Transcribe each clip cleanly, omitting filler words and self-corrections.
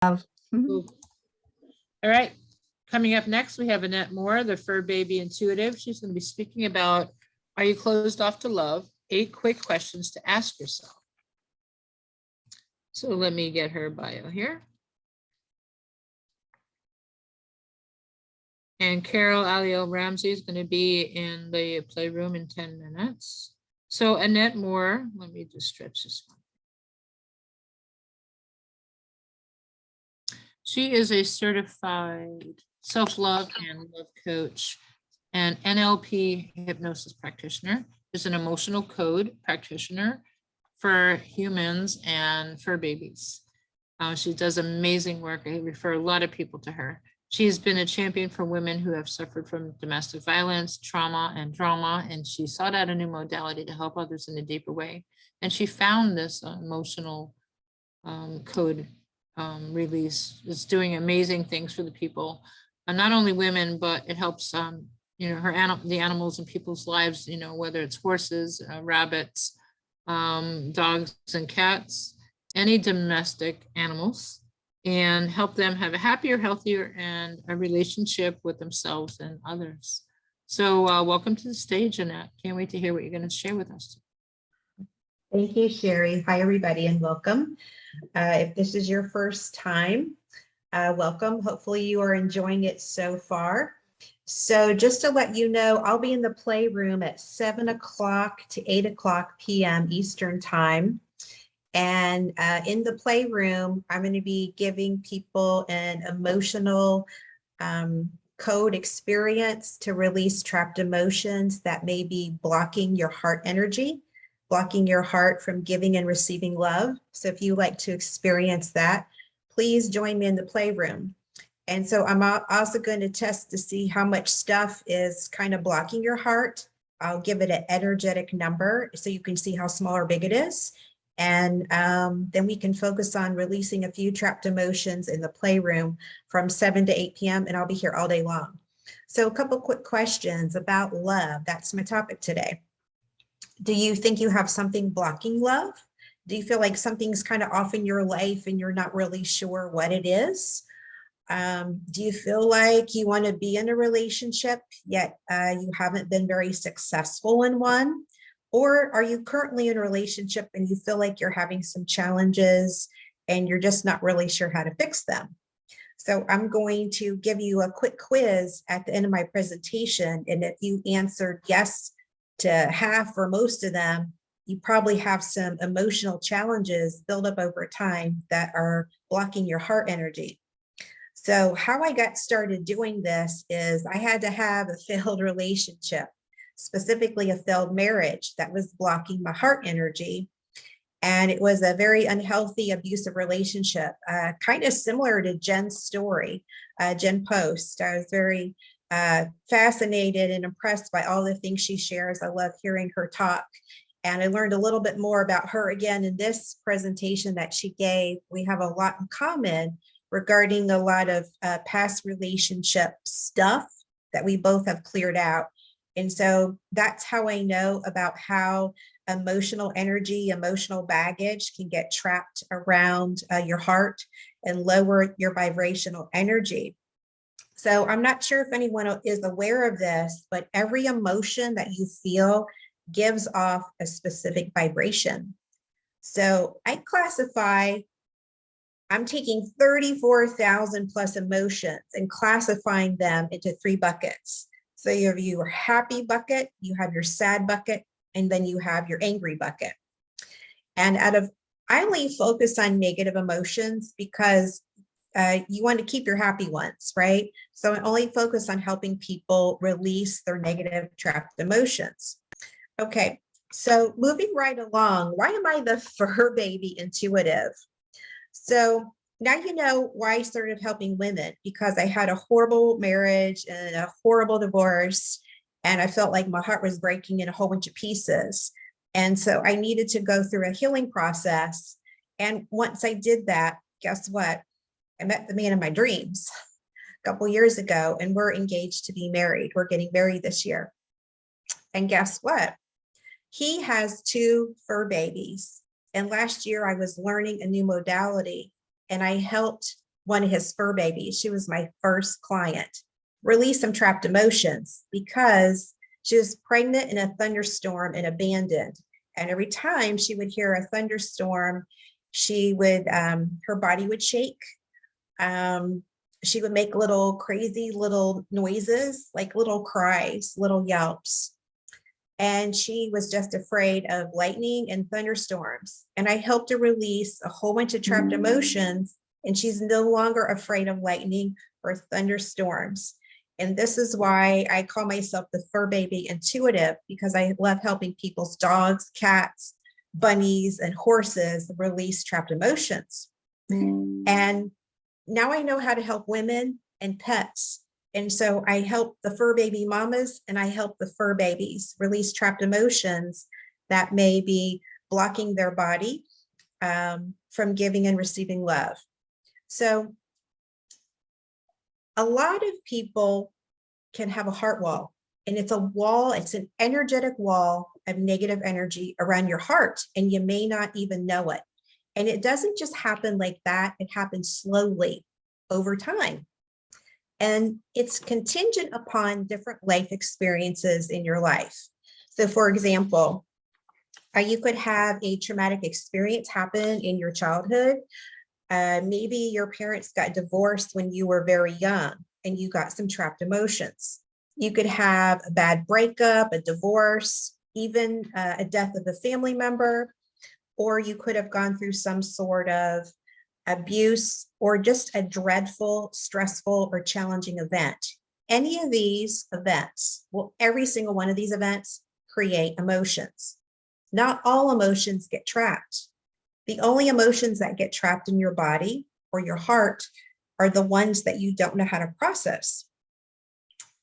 Cool. All right. Coming up next, we have Annette Moore, the Fur Baby Intuitive. She's going to be speaking about, are you closed off to love? 8 quick questions to ask yourself. So let me get her bio here. And Carol Aliel Ramsey is going to be in the playroom in 10 minutes. So Annette Moore, let me just stretch this one. She is a certified self-love and love coach and NLP hypnosis practitioner. Is an emotional code practitioner for humans and fur babies. She does amazing work. I refer a lot of people to her. She's been a champion for women who have suffered from domestic violence, trauma, and drama, and she sought out a new modality to help others in a deeper way. And she found this emotional code release. It's doing amazing things for the people, not only women, but it helps you know, the animals in people's lives, you know, whether it's horses, rabbits, dogs and cats, any domestic animals, and help them have a happier, healthier, and a relationship with themselves and others. So welcome to the stage, Annette. Can't wait to hear what you're going to share with us. Thank you, Sherry. Hi, everybody, and welcome. If this is your first time, welcome. Hopefully you are enjoying it so far. So just to let you know, I'll be in the playroom at 7 o'clock to 8 o'clock p.m. Eastern time. And in the playroom, I'm going to be giving people an emotional code experience to release trapped emotions that may be blocking your heart energy, blocking your heart from giving and receiving love. So if you like to experience that, please join me in the playroom. And so I'm also going to test to see how much stuff is kind of blocking your heart. I'll give it an energetic number so you can see how small or big it is. And then we can focus on releasing a few trapped emotions in the playroom from 7 to 8 p.m. and I'll be here all day long. So a couple quick questions about love. That's my topic today. Do you think you have something blocking love? Do you feel like something's kind of off in your life and you're not really sure what it is? Do you feel like you want to be in a relationship, yet you haven't been very successful in one? Or are you currently in a relationship and you feel like you're having some challenges and you're just not really sure how to fix them? So I'm going to give you a quick quiz at the end of my presentation. And if you answered yes to half or most of them, you probably have some emotional challenges build up over time that are blocking your heart energy. So how I got started doing this is I had to have a failed relationship, specifically a failed marriage that was blocking my heart energy. And it was a very unhealthy, abusive relationship, kind of similar to Jen's story, Jen Post. I was very fascinated and impressed by all the things she shares. I love hearing her talk. And I learned a little bit more about her again in this presentation that she gave. We have a lot in common regarding a lot of past relationship stuff that we both have cleared out. And so that's how I know about how emotional energy, emotional baggage can get trapped around your heart and lower your vibrational energy. So I'm not sure if anyone is aware of this, but every emotion that you feel gives off a specific vibration. So I classify, I'm taking 34,000 plus emotions and classifying them into 3 buckets. So you have your happy bucket, you have your sad bucket, and then you have your angry bucket. And I only focus on negative emotions because you want to keep your happy ones, right? So I only focus on helping people release their negative trapped emotions. Okay, so moving right along, why am I the fur baby intuitive? So now you know why I started helping women, because I had a horrible marriage and a horrible divorce, and I felt like my heart was breaking in a whole bunch of pieces. And so I needed to go through a healing process. And once I did that, guess what? I met the man of my dreams a couple years ago, and we're engaged to be married. We're getting married this year. And guess what? He has 2 fur babies. And last year I was learning a new modality, and I helped one of his fur babies. She was my first client. Release some trapped emotions because she was pregnant in a thunderstorm and abandoned. And every time she would hear a thunderstorm, she would, her body would shake. She would make little crazy little noises, like little cries, little yelps. And she was just afraid of lightning and thunderstorms. And I helped her release a whole bunch of trapped emotions, and she's no longer afraid of lightning or thunderstorms. And this is why I call myself the fur baby intuitive, because I love helping people's dogs, cats, bunnies, and horses release trapped emotions. And now I know how to help women and pets. And so I help the fur baby mamas and I help the fur babies release trapped emotions that may be blocking their body from giving and receiving love. So a lot of people can have a heart wall, and it's a wall, it's an energetic wall of negative energy around your heart, and you may not even know it. And it doesn't just happen like that, it happens slowly over time. And it's contingent upon different life experiences in your life. So for example, you could have a traumatic experience happen in your childhood. Maybe your parents got divorced when you were very young and you got some trapped emotions. You could have a bad breakup, a divorce, even a death of a family member, or you could have gone through some sort of abuse or just a dreadful, stressful, or challenging event. Any of these events, well, every single one of these events create emotions. Not all emotions get trapped. The only emotions that get trapped in your body or your heart are the ones that you don't know how to process.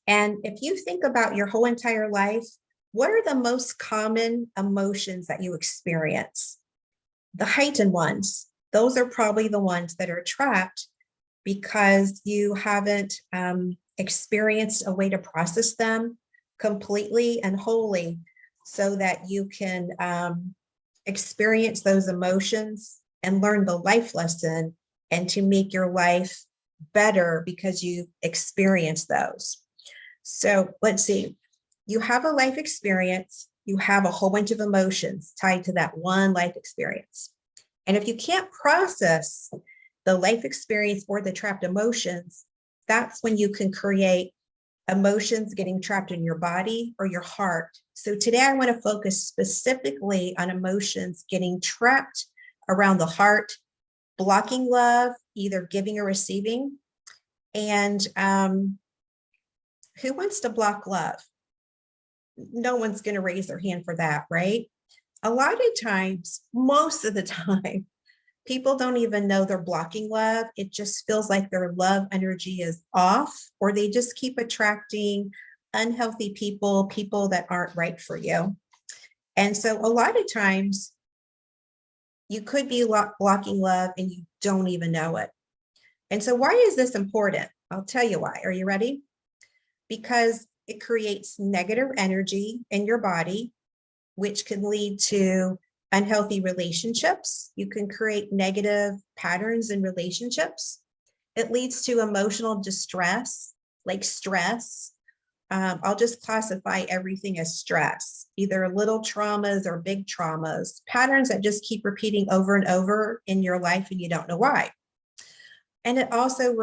And if you think about your whole entire life, what are the most common emotions that you experience? The heightened ones. Those are probably the ones that are trapped because you haven't experienced a way to process them completely and wholly so that you can experience those emotions and learn the life lesson and to make your life better because you experienced those. So let's see, you have a life experience, you have a whole bunch of emotions tied to that one life experience. And if you can't process the life experience or the trapped emotions, that's when you can create emotions getting trapped in your body or your heart. So today I want to focus specifically on emotions getting trapped around the heart, blocking love, either giving or receiving. And who wants to block love? No one's going to raise their hand for that, right? A lot of times, most of the time, people don't even know they're blocking love. It just feels like their love energy is off, or they just keep attracting unhealthy people, people that aren't right for you. And so a lot of times you could be blocking love and you don't even know it. And so why is this important? I'll tell you why. Are you ready? Because it creates negative energy in your body, which can lead to unhealthy relationships. You can create negative patterns in relationships. It leads to emotional distress, like stress. I'll just classify everything as stress, either little traumas or big traumas, patterns that just keep repeating over and over in your life and you don't know why. And it also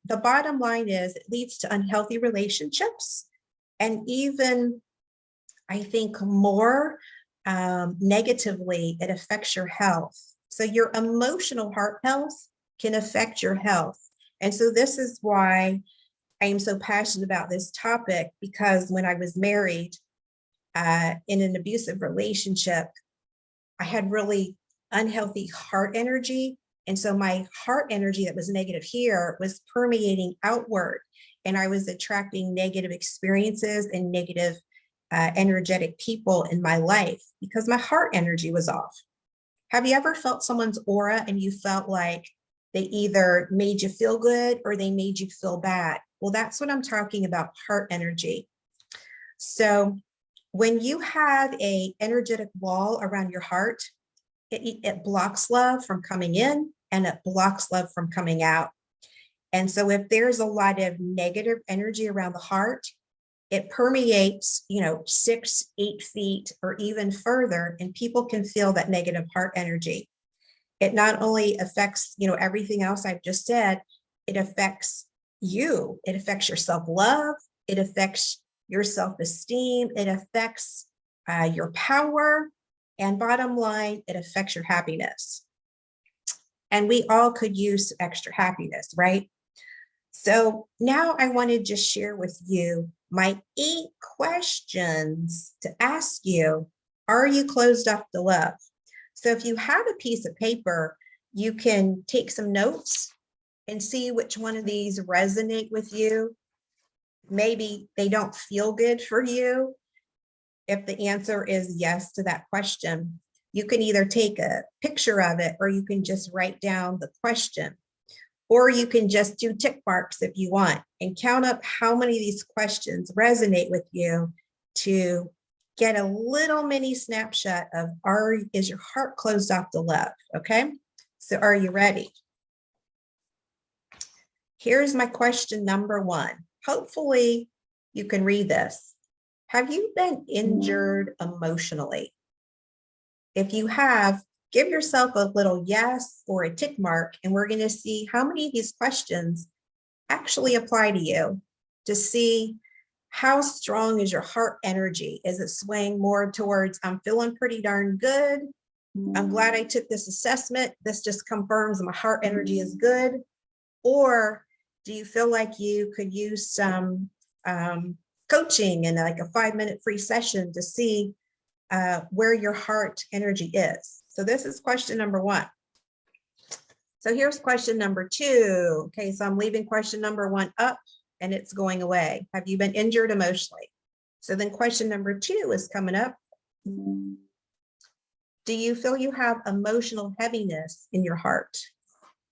the bottom line is it leads to unhealthy relationships, and even, I think, more negatively, it affects your health. So your emotional heart health can affect your health. And so this is why I am so passionate about this topic, because when I was married in an abusive relationship, I had really unhealthy heart energy. And so my heart energy that was negative here was permeating outward, and I was attracting negative experiences and negative energetic people in my life because my heart energy was off. Have you ever felt someone's aura and you felt like they either made you feel good or they made you feel bad? Well, that's what I'm talking about, heart energy. So when you have an energetic wall around your heart, it blocks love from coming in, and it blocks love from coming out. And so if there's a lot of negative energy around the heart, it permeates, 6, 8 feet or even further, and people can feel that negative heart energy. It not only affects, everything else I've just said, it affects you. It affects your self-love. It affects your self-esteem. It affects your power. And bottom line, it affects your happiness. And we all could use extra happiness, right? So now I want to just share with you my 8 questions to ask you. Are you closed off to love? So if you have a piece of paper, you can take some notes and see which one of these resonate with you. Maybe they don't feel good for you. If the answer is yes to that question, you can either take a picture of it, or you can just write down the question, or you can just do tick marks if you want and count up how many of these questions resonate with you to get a little mini snapshot of is your heart closed off to love? Okay, so are you ready? Here's my question number 1. Hopefully you can read this. Have you been injured emotionally? If you have, give yourself a little yes or a tick mark, and we're going to see how many of these questions actually apply to you, to see how strong is your heart energy. Is it swaying more towards, I'm feeling pretty darn good, I'm glad I took this assessment, this just confirms my heart energy is good? Or do you feel like you could use some coaching and like a 5-minute free session to see where your heart energy is? So this is question number 1. So here's question number 2. Okay, so I'm leaving question number 1 up and it's going away. Have you been injured emotionally? So then question number 2 is coming up. Do you feel you have emotional heaviness in your heart?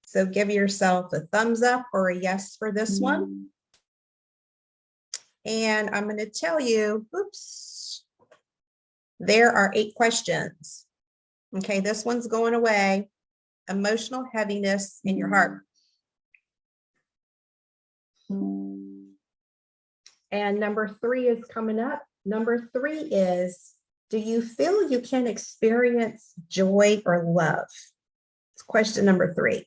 So give yourself a thumbs up or a yes for this one. And I'm going to tell you, oops, there are 8 questions. Okay, this one's going away. Emotional heaviness in your heart. And number 3 is coming up. Number 3 is, do you feel you can experience joy or love? It's question number 3.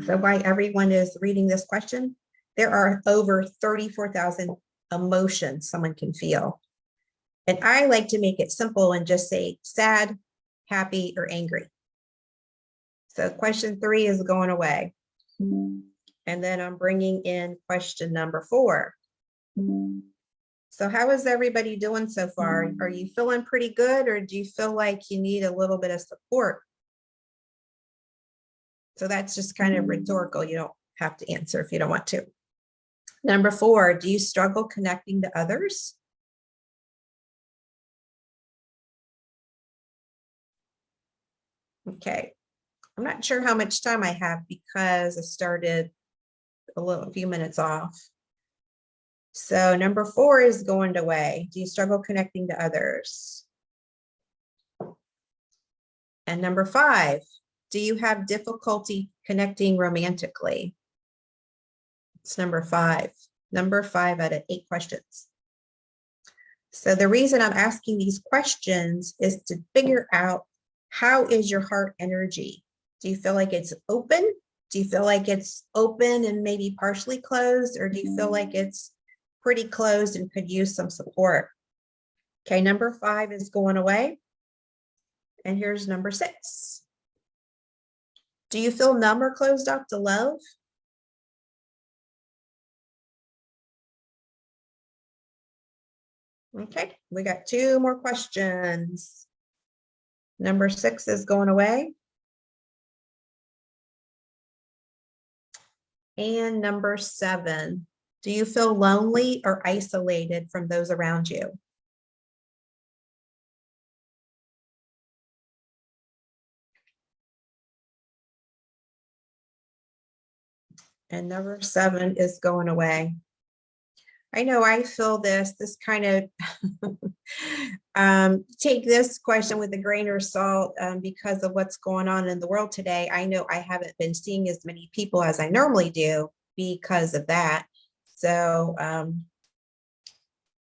So while everyone is reading this question, there are over 34,000 emotions someone can feel. And I like to make it simple and just say sad, happy, or angry. So question 3 is going away. And then I'm bringing in question number 4. So how is everybody doing so far? Are you feeling pretty good, or do you feel like you need a little bit of support? So that's just kind of rhetorical. You don't have to answer if you don't want to. Number 4, do you struggle connecting to others? Okay, I'm not sure how much time I have because I started a few minutes off. So number 4 is going away. Do you struggle connecting to others? And number 5, do you have difficulty connecting romantically? It's number 5. Number 5 out of 8 questions. So the reason I'm asking these questions is to figure out, how is your heart energy? Do you feel like it's open? Do you feel like it's open and maybe partially closed? Or do you feel like it's pretty closed and could use some support? Okay, number 5 is going away. And here's number 6. Do you feel numb or closed off to love? Okay, we got 2 more questions. Number 6 is going away. And number 7, do you feel lonely or isolated from those around you? And number 7 is going away. I know I feel this kind of, take this question with a grain of salt because of what's going on in the world today. I know I haven't been seeing as many people as I normally do because of that. So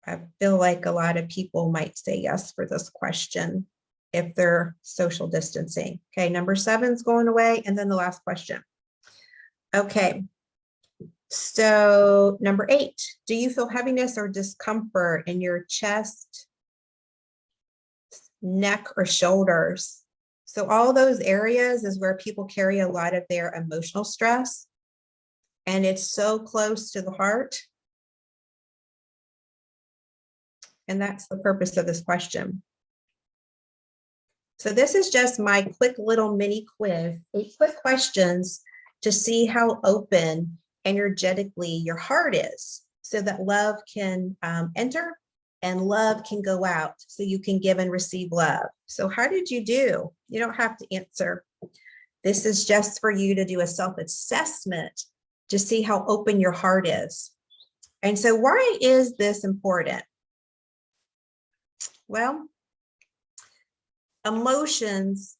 I feel like a lot of people might say yes for this question if they're social distancing. Okay, number 7's going away. And then the last question. Okay. So number 8, do you feel heaviness or discomfort in your chest, neck, or shoulders? So all those areas is where people carry a lot of their emotional stress, and it's so close to the heart. And that's the purpose of this question. So this is just my quick little mini quiz, 8 quick questions to see how open energetically your heart is, so that love can enter and love can go out, so you can give and receive love. So how did you do? You don't have to answer. This is just for you to do a self-assessment to see how open your heart is. And so why is this important? Well, emotions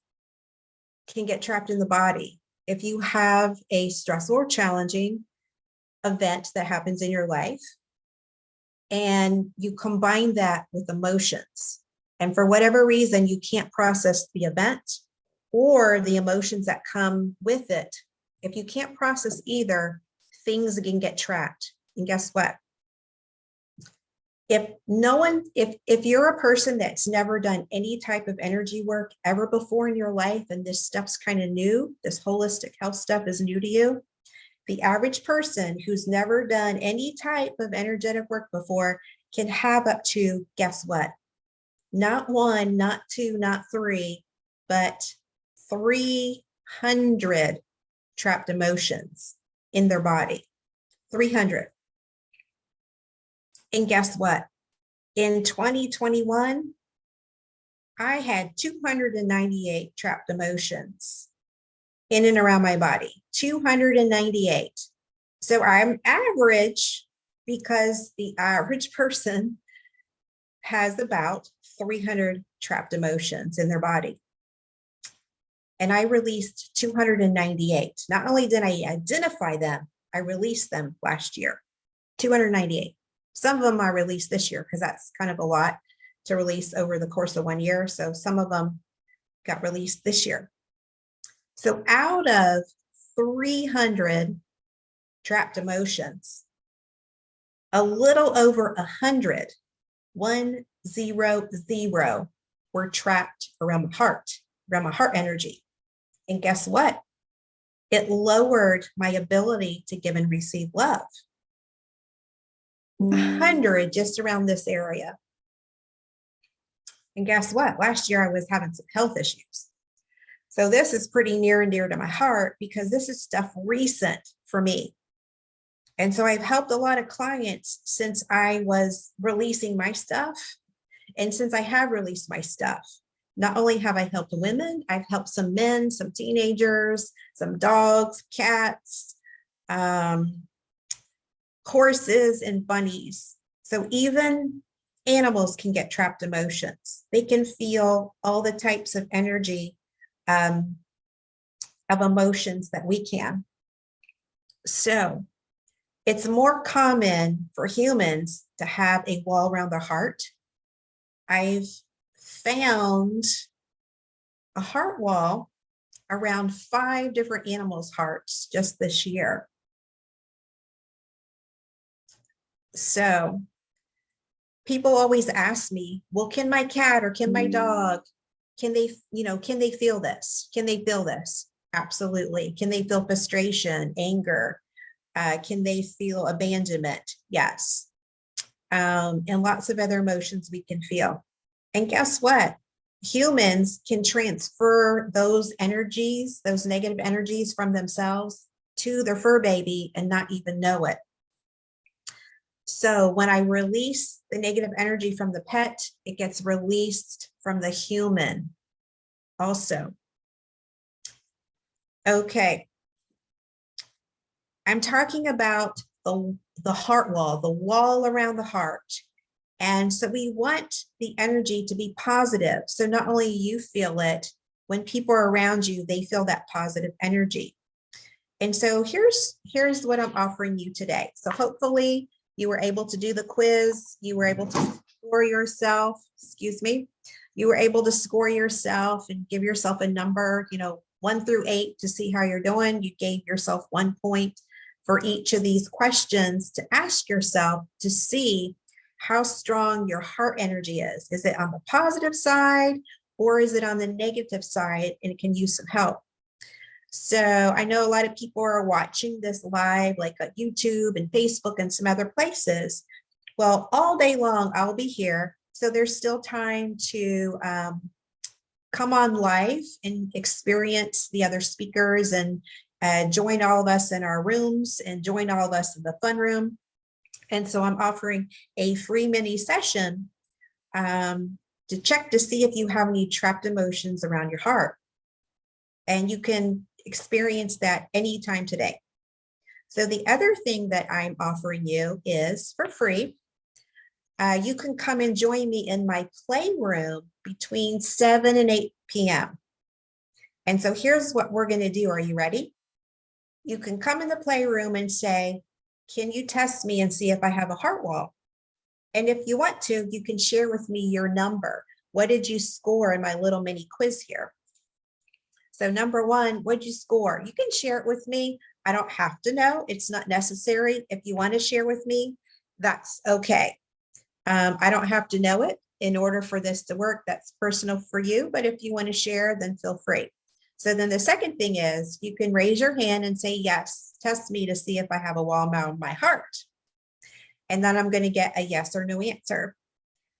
can get trapped in the body. If you have a stressful or challenging event that happens in your life, and you combine that with emotions, and for whatever reason you can't process the event or the emotions that come with it, if you can't process either, things can get trapped. And guess what? If you're a person that's never done any type of energy work ever before in your life, and this stuff's kind of new, this holistic health stuff is new to you, the average person who's never done any type of energetic work before can have up to, guess what? Not 1, not 2, not 3, but 300 trapped emotions in their body. 300. And guess what? In 2021, I had 298 trapped emotions in and around my body, 298. So I'm average because the average person has about 300 trapped emotions in their body. And I released 298. Not only did I identify them, I released them last year, 298. Some of them I released this year because that's kind of a lot to release over the course of 1 year. So some of them got released this year. So out of 300 trapped emotions, a little over 100, 100, were trapped around my heart energy. And guess what? It lowered my ability to give and receive love. 100 just around this area. And guess what? Last year I was having some health issues. So this is pretty near and dear to my heart because this is stuff recent for me. And so I've helped a lot of clients since I was releasing my stuff. And since I have released my stuff, not only have I helped women, I've helped some men, some teenagers, some dogs, cats, horses, and bunnies. So even animals can get trapped emotions. They can feel all the types of energy of emotions that we can. So it's more common for humans to have a wall around their heart. I've found a heart wall around 5 different animals' hearts just this year. So people always ask me, well, can my cat or can my dog, can they feel this? Can they feel this? Absolutely. Can they feel frustration, anger? Can they feel abandonment? Yes. And lots of other emotions we can feel. And guess what? Humans can transfer those energies, those negative energies from themselves to their fur baby and not even know it. So when I release the negative energy from the pet, it gets released from the human also. Okay. I'm talking about the heart wall, the wall around the heart. And so we want the energy to be positive. So not only you feel it, when people are around you, they feel that positive energy. And so here's what I'm offering you today. So hopefully you were able to do the quiz. You were able to score yourself, you were able to score yourself and give yourself a number, 1 through 8 to see how you're doing. You gave yourself 1 point for each of these questions to ask yourself to see how strong your heart energy is. Is it on the positive side or is it on the negative side, and it can use some help? So I know a lot of people are watching this live, like on YouTube and Facebook and some other places. Well, all day long, I'll be here. So there's still time to come on live and experience the other speakers and join all of us in our rooms and join all of us in the fun room. And so I'm offering a free mini session to check to see if you have any trapped emotions around your heart. And you can experience that anytime today. So the other thing that I'm offering you is for free. You can come and join me in my playroom between 7 and 8 p.m. And so here's what we're going to do. Are you ready? You can come in the playroom and say, can you test me and see if I have a heart wall? And if you want to, you can share with me your number. What did you score in my little mini quiz here? So number 1, what'd you score? You can share it with me. I don't have to know. It's not necessary. If you want to share with me, that's okay. I don't have to know it in order for this to work. That's personal for you. But if you want to share, then feel free. So then the second thing is you can raise your hand and say, yes, test me to see if I have a wall around my heart. And then I'm going to get a yes or no answer.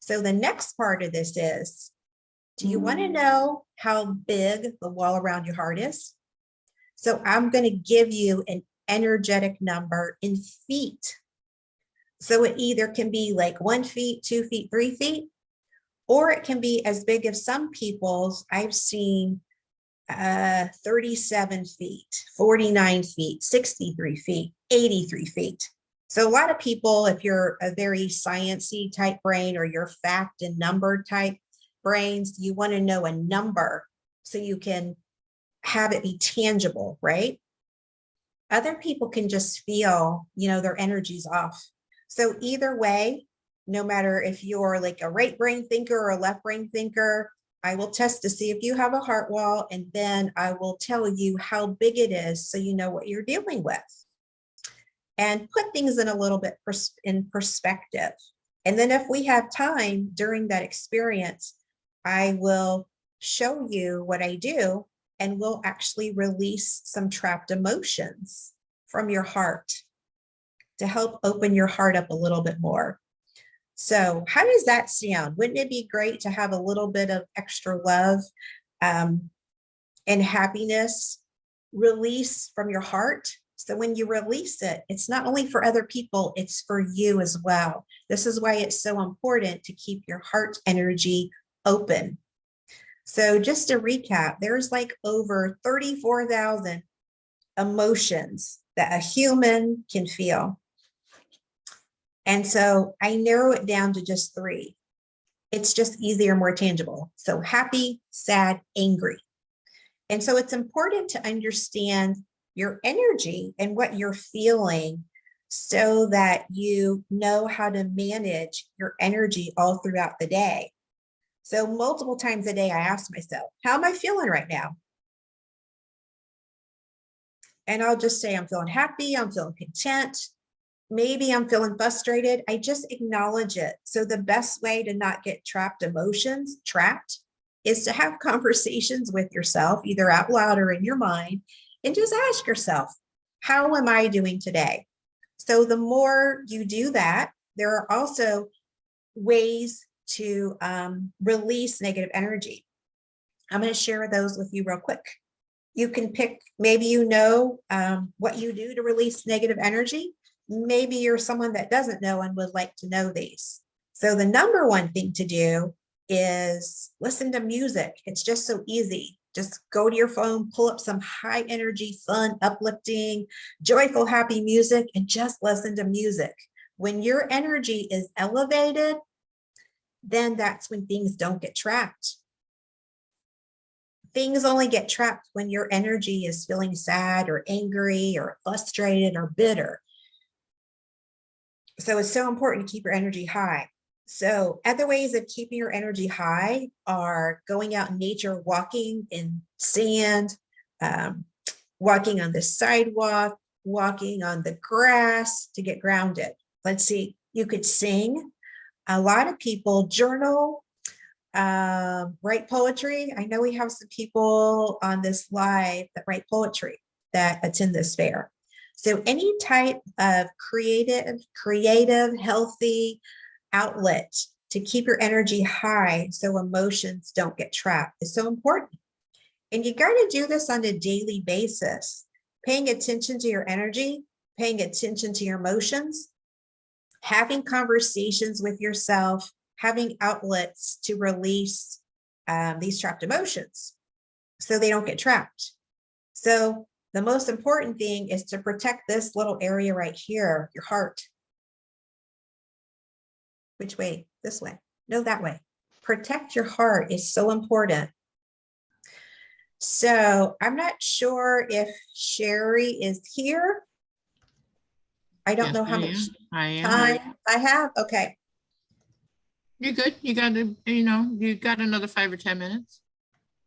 So the next part of this is, do you want to know how big the wall around your heart is? So I'm going to give you an energetic number in feet. So it either can be like 1 feet, 2 feet, 3 feet, or it can be as big as some people's. I've seen 37 feet, 49 feet, 63 feet, 83 feet. So a lot of people, if you're a very sciencey type brain or you're fact and number type brains, you want to know a number so you can have it be tangible, right? Other people can just feel, their energy's off. So either way, no matter if you're like a right brain thinker or a left brain thinker, I will test to see if you have a heart wall, and then I will tell you how big it is so you know what you're dealing with. And put things in a little bit in perspective. And then if we have time during that experience, I will show you what I do, and we'll actually release some trapped emotions from your heart to help open your heart up a little bit more. So how does that sound? Wouldn't it be great to have a little bit of extra love and happiness release from your heart? So when you release it, it's not only for other people, it's for you as well. This is why it's so important to keep your heart energy open. So just to recap, there's like over 34,000 emotions that a human can feel. And so I narrow it down to just 3. It's just easier, more tangible. So happy, sad, angry. And so it's important to understand your energy and what you're feeling so that you know how to manage your energy all throughout the day. So multiple times a day, I ask myself, how am I feeling right now? And I'll just say, I'm feeling happy. I'm feeling content. Maybe I'm feeling frustrated. I just acknowledge it. So the best way to not get trapped is to have conversations with yourself, either out loud or in your mind, and just ask yourself, how am I doing today? So the more you do that, there are also ways to release negative energy. I'm going to share those with you real quick. You can pick, maybe what you do to release negative energy. Maybe you're someone that doesn't know and would like to know these. So the number one thing to do is listen to music. It's just so easy. Just go to your phone, pull up some high energy, fun, uplifting, joyful, happy music, and just listen to music. When your energy is elevated, then that's when things don't get trapped. Things only get trapped when your energy is feeling sad or angry or frustrated or bitter. So it's so important to keep your energy high. So other ways of keeping your energy high are going out in nature, walking in sand, walking on the sidewalk, walking on the grass to get grounded. Let's see, you could sing. A lot of people journal, write poetry. I know we have some people on this live that write poetry that attend this fair. So any type of creative, healthy outlet to keep your energy high so emotions don't get trapped is so important. And you got to do this on a daily basis, paying attention to your energy, paying attention to your emotions, having conversations with yourself, having outlets to release these trapped emotions so they don't get trapped. So the most important thing is to protect this little area right here, your heart. Which way? This way. No, that way. Protect your heart is so important. So I'm not sure if Sherry is here. I don't know how much time I have. Okay. You're good. You got to, you got another 5 or 10 minutes.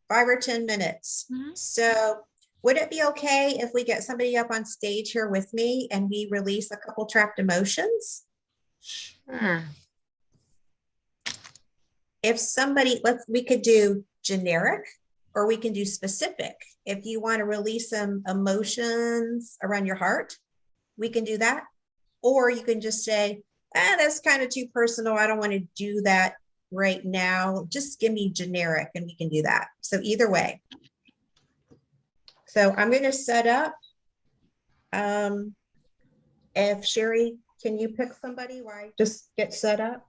5 or 10 minutes. So would it be okay if we get somebody up on stage here with me and we release a couple trapped emotions? Sure. If somebody, we could do generic or we can do specific. If you want to release some emotions around your heart, we can do that. Or you can just say, that's kind of too personal. I don't want to do that right now. Just give me generic and we can do that. So either way. So I'm going to set up. If Sherry, can you pick somebody while I just get set up?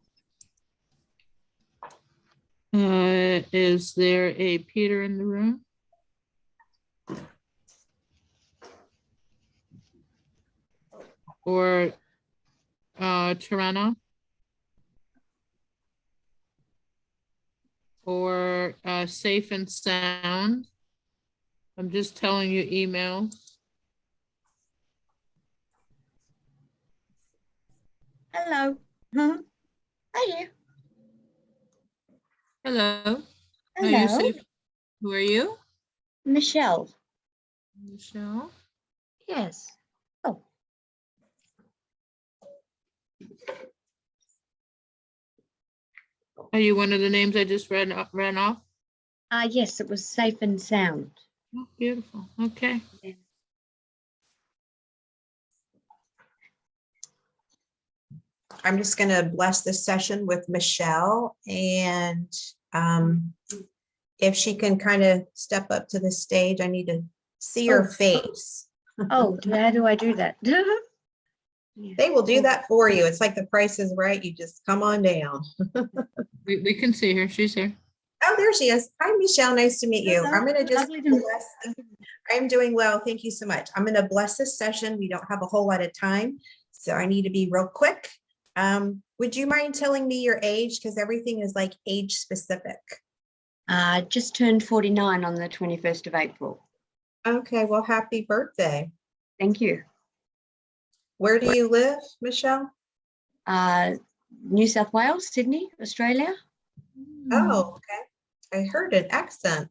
Is there a Peter in the room? Or Toronto? Or Safe and Sound? I'm just telling you email. Hello. Hiya. Hello. Hello. Who are you? Michelle. Michelle. Yes. Oh. Are you one of the names I just ran off? Yes, it was Safe and Sound. Oh, beautiful. Okay. Yeah. I'm just going to bless this session with Michelle, and if she can kind of step up to the stage, I need to see her face. Oh, how do I do that? They will do that for you. It's like The Price is Right. You just come on down. We can see her. She's here. Oh, there she is. Hi, Michelle. Nice to meet you. Hello. I'm going to just Lovely to bless. I'm doing well. Thank you so much. I'm going to bless this session. We don't have a whole lot of time, so I need to be real quick. Would you mind telling me your age? Because everything is like age specific. Just turned 49 on the 21st of April. Okay, well, happy birthday. Thank you. Where do you live, Michelle? New South Wales, Sydney, Australia. Oh, okay. I heard an accent.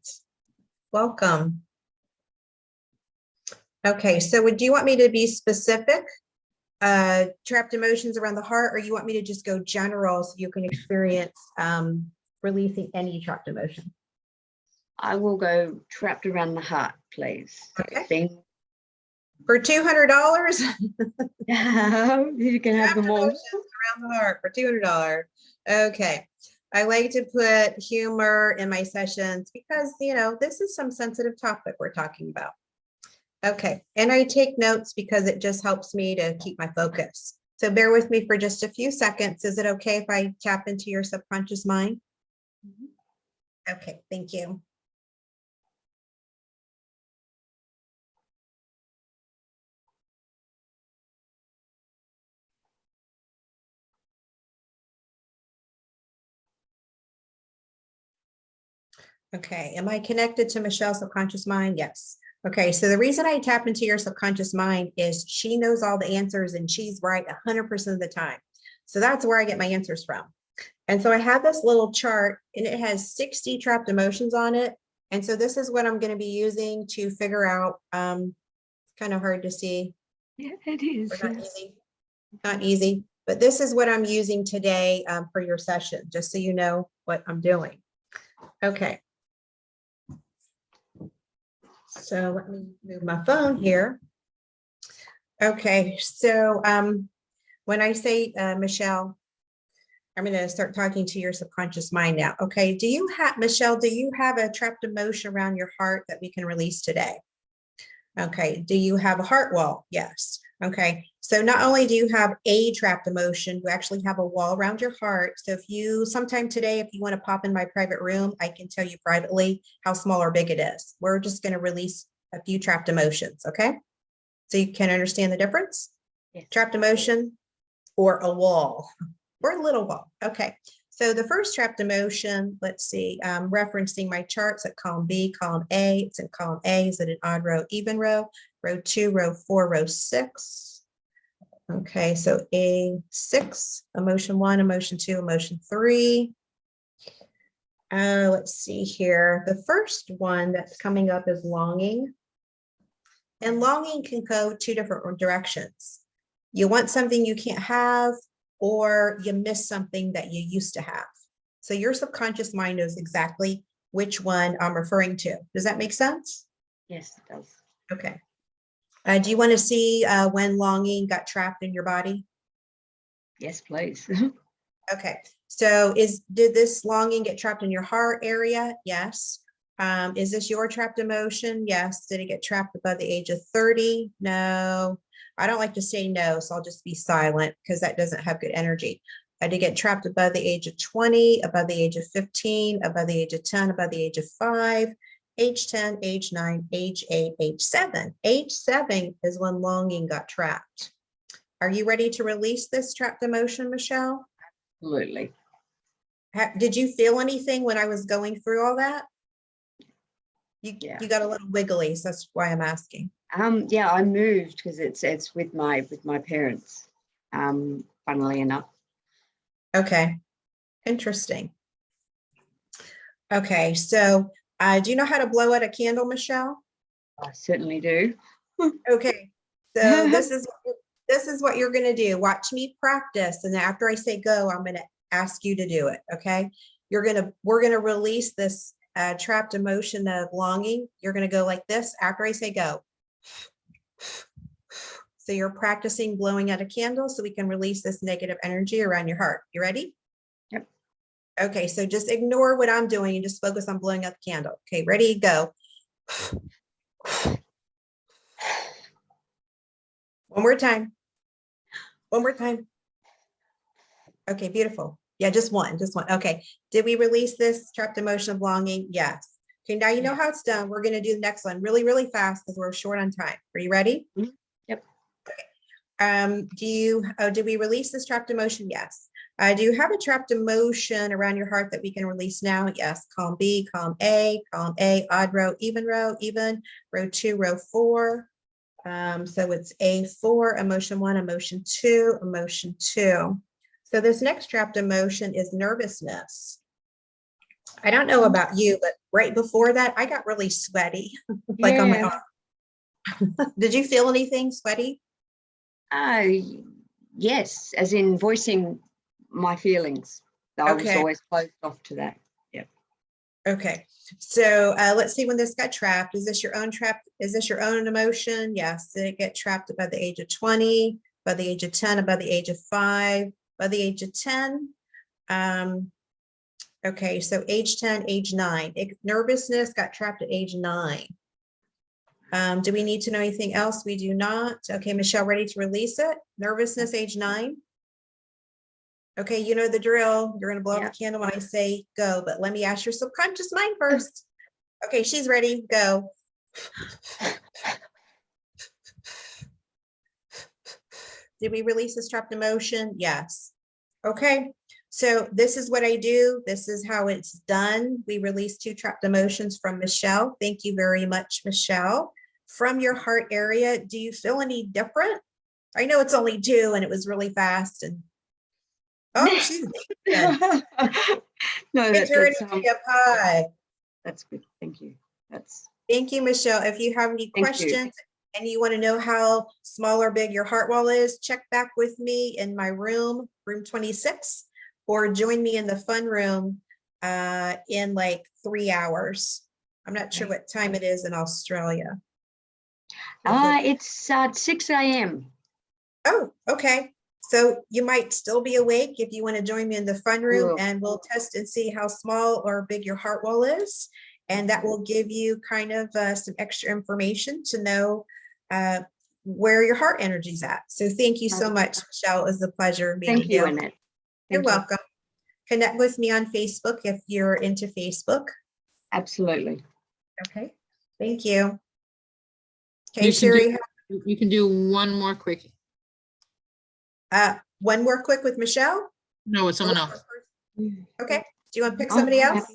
Welcome. Okay, so would you want me to be specific? Trapped emotions around the heart, or you want me to just go general so you can experience releasing any trapped emotion? I will go trapped around the heart, please. Okay. For $200? You can have them all. Around the heart for $200. Okay. I like to put humor in my sessions because, this is some sensitive topic we're talking about. Okay. And I take notes because it just helps me to keep my focus. So bear with me for just a few seconds. Is it okay if I tap into your subconscious mind? Okay. Thank you. Okay, am I connected to Michelle's subconscious mind? Yes. Okay, so the reason I tap into your subconscious mind is she knows all the answers and she's right 100% of the time. So that's where I get my answers from. And so I have this little chart and it has 60 trapped emotions on it. And so this is what I'm going to be using to figure out, it's kind of hard to see. Yeah, it is. Or not easy, not easy, but this is what I'm using today for your session, just so you know what I'm doing. Okay. So let me move my phone here. Okay, so when I say, Michelle, I'm going to start talking to your subconscious mind now. Okay, do you have, Michelle, do you have a trapped emotion around your heart that we can release today? Okay, do you have a heart wall? Yes. Okay, so not only do you have a trapped emotion, you actually have a wall around your heart. So if you, sometime today, if you want to pop in my private room, I can tell you privately how small or big it is. We're just going to release a few trapped emotions, okay? So you can understand the difference? Yes. Trapped emotion or a wall or a little wall. Okay, so the first trapped emotion, let's see, referencing my charts at column B, column A, it's in column A, is it an odd row, even row, row 2, row 4, row 6. Okay, so A6, emotion 1, emotion 2, emotion 3. Let's see here. The first one that's coming up is longing. And longing can go two different directions. You want something you can't have, or you miss something that you used to have. So your subconscious mind knows exactly which one I'm referring to. Does that make sense? Yes, it does. Okay. Do you want to see when longing got trapped in your body? Yes, please. Okay. So did this longing get trapped in your heart area? Yes. Is this your trapped emotion? Yes. Did it get trapped above the age of 30? No. I don't like to say no, so I'll just be silent because that doesn't have good energy. Did it get trapped above the age of 20, above the age of 15, above the age of 10, above the age of 5, age 10, age 9, age 8, age 7. Age 7 is when longing got trapped. Are you ready to release this trapped emotion, Michelle? Absolutely. Did you feel anything when I was going through all that? Yeah. You got a little wiggly, so that's why I'm asking. Yeah, I moved because it's with my parents. Funnily enough. Okay, interesting. Okay, so do you know how to blow out a candle, Michelle? I certainly do. Okay, so this is what you're going to do. Watch me practice, and after I say go, I'm going to ask you to do it. Okay, we're going to release this trapped emotion of longing. You're going to go like this after I say go. So you're practicing blowing out a candle so we can release this negative energy around your heart. You ready? Yep. Okay, so just ignore what I'm doing and just focus on blowing out the candle. Okay, ready, go. One more time. One more time. Okay, beautiful. Yeah, just one. Okay, did we release this trapped emotion of longing? Yes. Okay, now you know how it's done. We're going to do the next one really, really fast because we're short on time. Are you ready? Yep. Did we release this trapped emotion? Yes. Do you have a trapped emotion around your heart that we can release now? Yes. Column B, column A, odd row, even, row 2, row 4. So it's A4, emotion 1, emotion 2, emotion 2. So this next trapped emotion is nervousness. I don't know about you, but right before that, I got really sweaty, like on my arm. Did you feel anything sweaty? Yes, as in voicing my feelings. I was Okay. always closed off to that. Yep. Okay. So let's see when this got trapped. Is this your own trap? Is this your own emotion? Yes. Did it get trapped above the age of 20, above the age of 10, above the age of 5, above the age of 10? Okay, so age 10, age 9. Nervousness got trapped at age 9. Do we need to know anything else? We do not. Okay, Michelle, ready to release it? Nervousness, age 9. Okay, you know the drill. You're going to blow out the candle when I say go, but let me ask your subconscious mind first. Okay, she's ready. Go. Did we release this trapped emotion? Yes. Okay, So this is what I do. This is how it's done. We released 2 trapped emotions from Michelle. Thank you very much, Michelle. From your heart area, do you feel any different? I know it's only 2 and it was really fast. And oh, she's good. No, Get your that's, energy up high. that's good. Thank you. That's Thank you, Michelle. If you have any Thank you. questions and you want to know how small or big your heart wall is, check back with me in my room 26, or join me in the fun room in like 3 hours. I'm not sure what time it is in Australia. it's 6 a.m. Oh, okay. So you might still be awake if you want to join me in the fun room, Cool. and we'll test and see how small or big your heart wall is. And that will give you kind of some extra information to know where your heart energy's at. So thank you so much, Michelle. It was a pleasure meeting Thank you, you. Annette. You're Thank you. welcome. Connect with me on Facebook if you're into Facebook. Absolutely. Okay. Thank you. Okay, You can Sherry, You can do one more quick. one more quick with Michelle. No, with someone else. Okay. Do you want to pick Oh, somebody I'm else?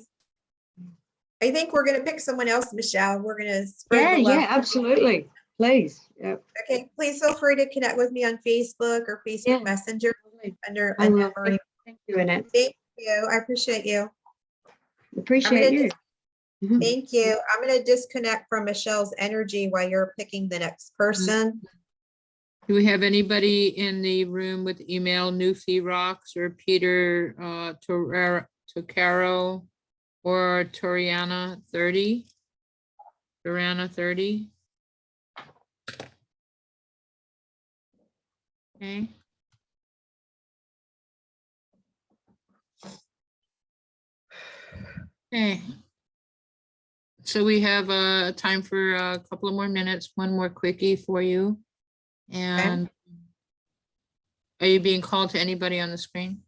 I think we're going to pick someone else, Michelle. We're going to spread Yeah, the love. yeah, absolutely. Please. Yeah. Okay, please feel free to connect with me on Facebook or Facebook Yeah. Messenger under I will. Annette Marie. Thank you, Annette. Thank you. I appreciate you. Appreciate you. Mhm. Thank you. I'm going to disconnect from Michelle's energy while you're picking the next person. Do we have anybody in the room with email Newfie Rocks or Peter Tocaro or Toriana 30? Toriana 30. Okay. Okay. So we have time for a couple of more minutes, one more quickie for you. And are you being called to anybody on the screen?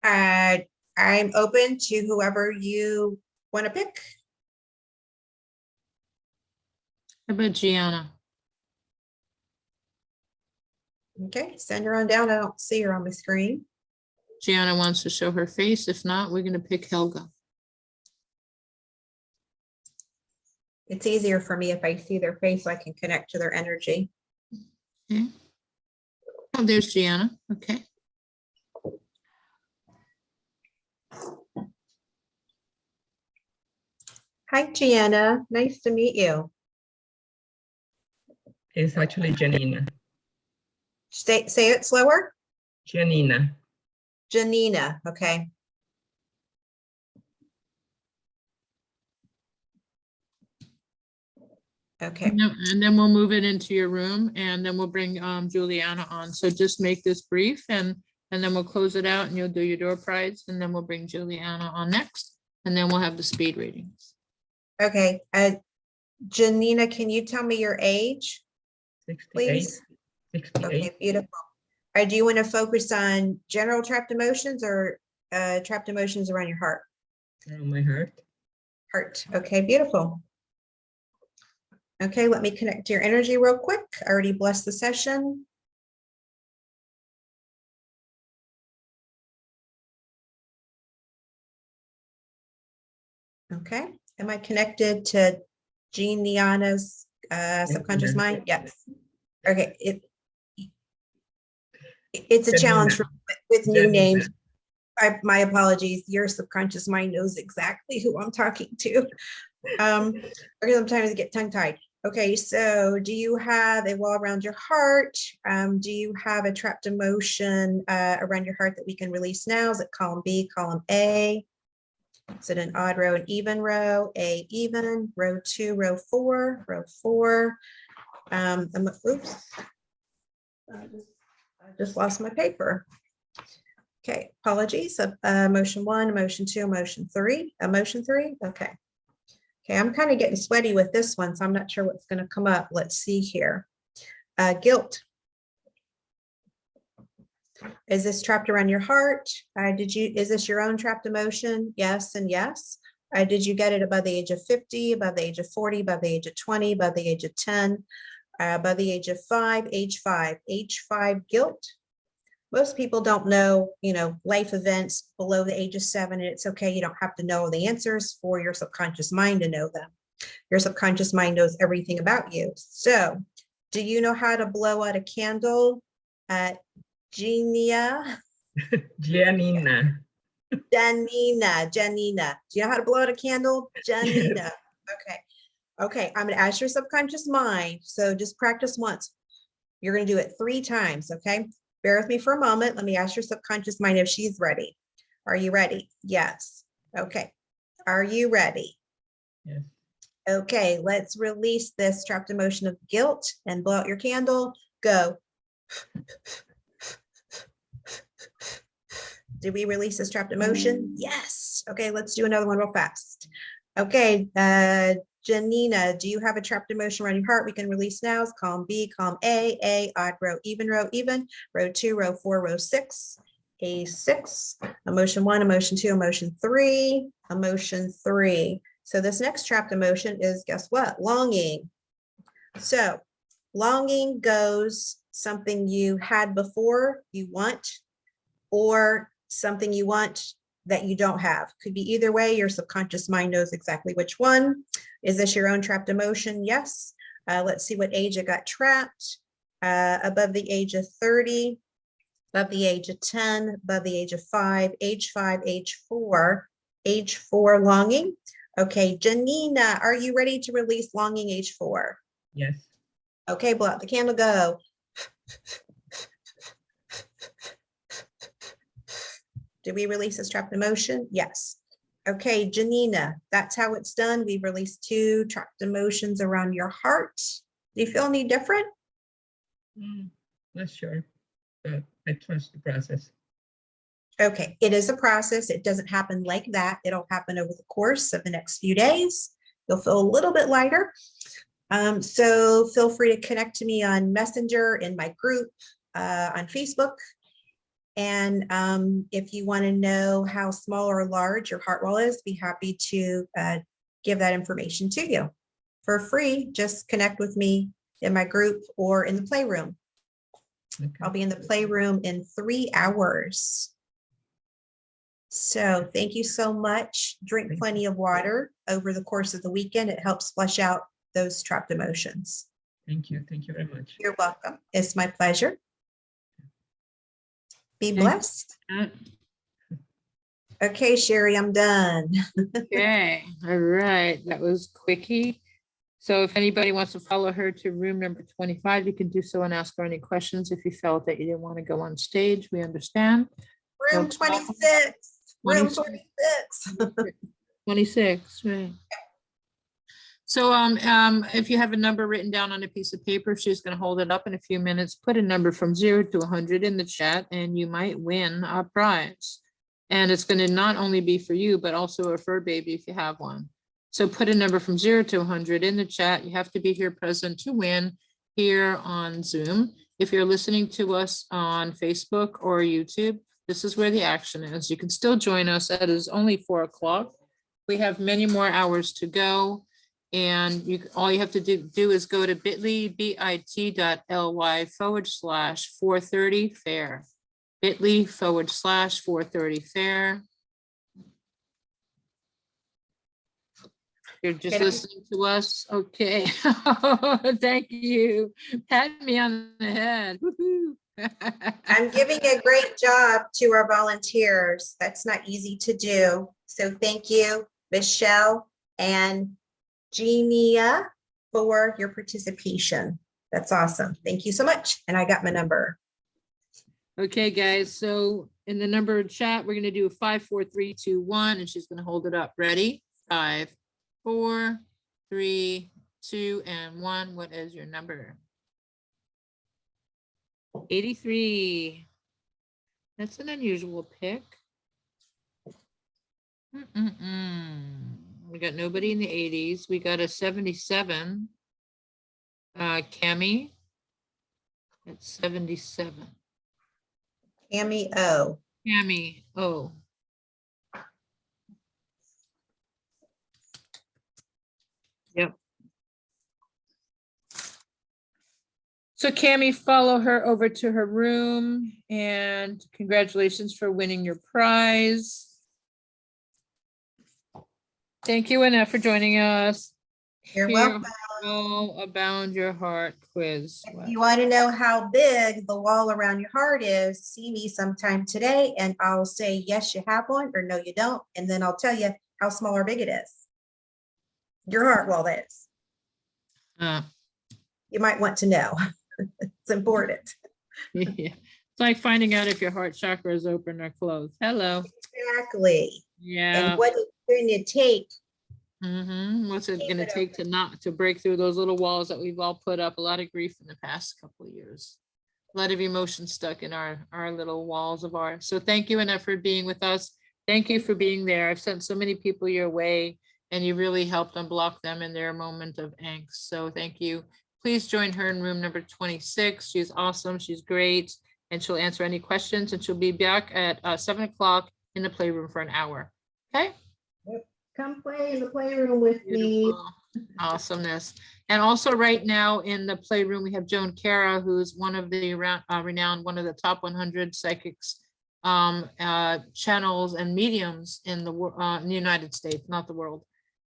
I'm open to whoever you want to pick. How about Gianna? Okay, send her on down. I don't see her on my screen. Gianna wants to show her face. If not, we're going to pick Helga. It's easier for me if I see their face so I can connect to their energy. Okay. Oh, there's Gianna. Okay. Hi, Gianna. Nice to meet you. It's actually Janina. Say it slower. Janina. Janina. Okay. Okay. And then we'll move it into your room, and then we'll bring Juliana on. So just make this brief, and then we'll close it out, and you'll do your door prize, and then we'll bring Juliana on next, and then we'll have the speed readings. Okay. Janina, can you tell me your age, 68. please? 68. Okay, beautiful. Do you want to focus on general trapped emotions or trapped emotions around your heart? Around my heart. Heart. Okay, beautiful. Okay, let me connect to your energy real quick. I already blessed the session. Okay, am I connected to Gianna's subconscious mind? Yes. Okay, it's a challenge with new names. My apologies. Your subconscious mind knows exactly who I'm talking to. Because sometimes I get tongue-tied. Okay, so do you have a wall around your heart? Do you have a trapped emotion around your heart that we can release now? Is it column B, column A? Is it an odd row, an even row? A even, row 2, row 4, row 4. Oops. I just lost my paper. Okay, apologies. Emotion 1, emotion 2, emotion 3, emotion 3. Okay. Okay, I'm kind of getting sweaty with this one, so I'm not sure what's going to come up. Let's see here. Guilt. Is this trapped around your heart? Is this your own trapped emotion? Yes and yes. Did you get it above the age of 50, above the age of 40, above the age of 20, above the age of 10, above the age of 5, age 5 guilt? most people don't know, life events below the age of 7, and it's okay. You don't have to know the answers for your subconscious mind to know them. Your subconscious mind knows everything about you. So, do you know how to blow out a candle? Genia? Giannina. Janina. Do you know how to blow out a candle? Janina. Yes. Okay. Okay. I'm going to ask your subconscious mind. So just practice once. You're going to do it 3 times. Okay. Bear with me for a moment. Let me ask your subconscious mind if she's ready. Are you ready? Yes. Okay. Are you ready? Yes. Okay. Let's release this trapped emotion of guilt and blow out your candle. Go. Did we release this trapped emotion? Yes. Okay, let's do another one real fast. Okay, Janina, do you have a trapped emotion around your heart? We can release now. It's column B, column A, odd row, even, row 2, row 4, row 6, A6, emotion 1, emotion 2, emotion 3, emotion 3. So this next trapped emotion is, guess what? Longing. So longing goes something you had before, you want, or something you want that you don't have. Could be either way. Your subconscious mind knows exactly which one. Is this your own trapped emotion? Yes. Let's see what age it got trapped. Above the age of 30, above the age of 10, above the age of 5, age 5, age 4, age 4 longing. Okay, Janina, are you ready to release longing age 4? Yes. Okay, blow out the candle, go. Did we release this trapped emotion? Yes. Okay, Janina, that's how it's done. We've released 2 trapped emotions around your heart. Do you feel any different? Not sure, but I trust the process. Okay, it is a process. It doesn't happen like that. It'll happen over the course of the next few days. You'll feel a little bit lighter. So feel free to connect to me on Messenger, in my group, on Facebook. And if you want to know how small or large your heart wall is, be happy to give that information to you for free. Just connect with me in my group or in the playroom. Okay. I'll be in the playroom in 3 hours. So thank you so much. Drink plenty of water over the course of the weekend. It helps flush out those trapped emotions. Thank you. Thank you very much. You're welcome. It's my pleasure. Be Thank blessed. Okay, Sherry, I'm done. Okay, all right, that was quickie. So if anybody wants to follow her to room number 25, you can do so and ask her any questions. If you felt that you didn't want to go on stage, we understand. Room No 26. Room 26. 26. 26, right. So if you have a number written down on a piece of paper, she's going to hold it up in a few minutes. Put a number from 0 to 100 in the chat, and you might win a prize. And it's going to not only be for you, but also a fur baby if you have one. So put a number from 0 to 100 in the chat. You have to be here present to win here on Zoom. If you're listening to us on Facebook or YouTube, this is where the action is. You can still join us. It is only 4 o'clock. We have many more hours to go. And all you have to do is go to bit.ly, bit.ly/430 fair. bit.ly/430 fair. You're just listening to us. Okay. Thank you. Pat me on the head. Woohoo. I'm giving a great job to our volunteers. That's not easy to do. So thank you, Michelle and Genia, for your participation. That's awesome. Thank you so much. And I got my number. Okay, guys. So in the number chat, we're going to do 5, 4, 3, 2, 1, and she's going to hold it up. Ready? 5, 4, 3, 2, and 1. What is your number? 83. That's an unusual pick. We got nobody in the 80s. We got a 77. Cami at 77. Amy O. Cami O. Yep. So Cammie, follow her over to her room, and congratulations for winning your prize. Thank you, Annette, for joining us. You're Here, welcome. All Abound Your Heart quiz. If you want to know how big the wall around your heart is, see me sometime today and I'll say, yes, you have one, or no, you don't. And then I'll tell you how small or big it is. Your heart wall is. Uh, You might want to know. It's important. yeah. It's like finding out if your heart chakra is open or closed. Hello. Exactly. Yeah. And what it's going to take. What's it Keep gonna it take to break through those little walls that we've all put up? A lot of grief in the past couple of years. A lot of emotion stuck in our little walls of ours. So thank you, Annette, for being with us. Thank you for being there. I've sent so many people your way, and you really helped unblock them in their moment of angst. So thank you. Please join her in room number 26. She's awesome. She's great. And she'll answer any questions, and she'll be back at 7 o'clock in the playroom for an hour. Okay? Come play in the playroom with me. Beautiful. Awesomeness. And also right now in the playroom, we have Joan Cara, who's one of the renowned, one of the top 100 psychics channels and mediums in the United States, not the world.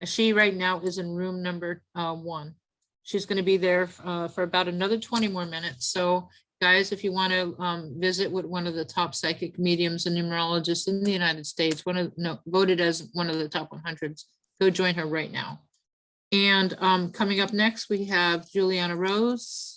She right now is in room number 1. She's going to be there for about another 20 more minutes. So guys, if you want to visit with one of the top psychic mediums and numerologists in the United States, voted as one of the top 100s, go join her right now. And coming up next, we have Juliana Rose.